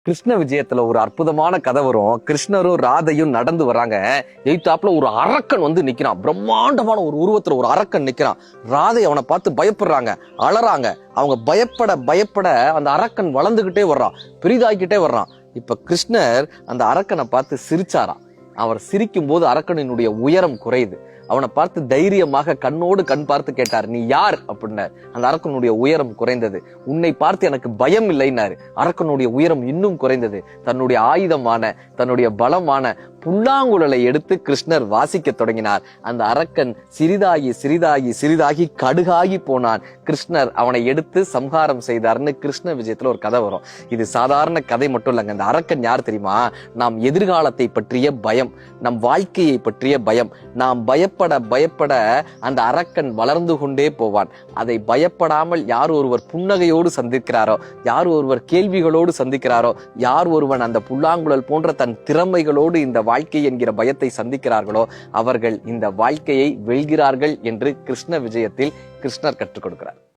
கிருஷ்ண விஜயத்துல ஒரு அற்புதமான கதை வரும். கிருஷ்ணரும் ராதையும் நடந்து வராங்க. எய்தாப்புல ஒரு அரக்கன் வந்து நிக்கிறான். பிரம்மாண்டமான ஒரு உருவத்துல ஒரு அரக்கன் நிக்கிறான். ராதை அவனை பார்த்து பயப்படுறாங்க, அலறாங்க. அவங்க பயப்பட பயப்பட அந்த அரக்கன் வளர்ந்துகிட்டே வர்றான், பெரிதாகிக்கிட்டே வர்றான். இப்ப கிருஷ்ணர் அந்த அரக்கனை பார்த்து சிரிச்சாராம். அவர் சிரிக்கும் போது அரக்கனினுடைய உயரம் குறையுது. அவனை பார்த்து தைரியமாக கண்ணோடு கண் பார்த்து கேட்டார், நீ யார் அப்படின்னார். அந்த அரக்கனுடைய உயரம் குறைந்தது. உன்னை பார்த்து எனக்கு பயம் இல்லைன்னாரு. அரக்கனுடைய உயரம் இன்னும் குறைந்தது. தன்னுடைய ஆயுதமான, தன்னுடைய பலமான புல்லாங்குழலை எடுத்து கிருஷ்ணர் வாசிக்க தொடங்கினார். அந்த அரக்கன் சிறிதாகி சிறிதாகி சிறிதாகி கடுகாகி போனான். கிருஷ்ணர் அவனை எடுத்து சம்ஹாரம் செய்தார்னு கிருஷ்ண விஜயத்துல ஒரு கதை வரும். இது சாதாரண கதை மட்டும் இல்லைங்க. அந்த அரக்கன் யார் தெரியுமா? நாம் எதிர்காலத்தை பற்றிய பயம், நம் வாழ்க்கையை பற்றிய பயம். நாம் பயப்பட பயப்பட அந்த அரக்கன் வளர்ந்து கொண்டே போவான். அதை பயப்படாமல் யார் ஒருவர் புன்னகையோடு சந்திக்கிறாரோ, யார் ஒருவர் கேள்விகளோடு சந்திக்கிறாரோ, யார் ஒருவன் அந்த புல்லாங்குழல் போன்ற தன் திறமைகளோடு இந்த வாழ்க்கை என்கிற பயத்தை சந்திக்கிறார்களோ, அவர்கள் இந்த வாழ்க்கையை வெல்கிறார்கள் என்று கிருஷ்ண விஜயத்தில் கிருஷ்ணர் கற்றுக் கொடுக்கிறார்.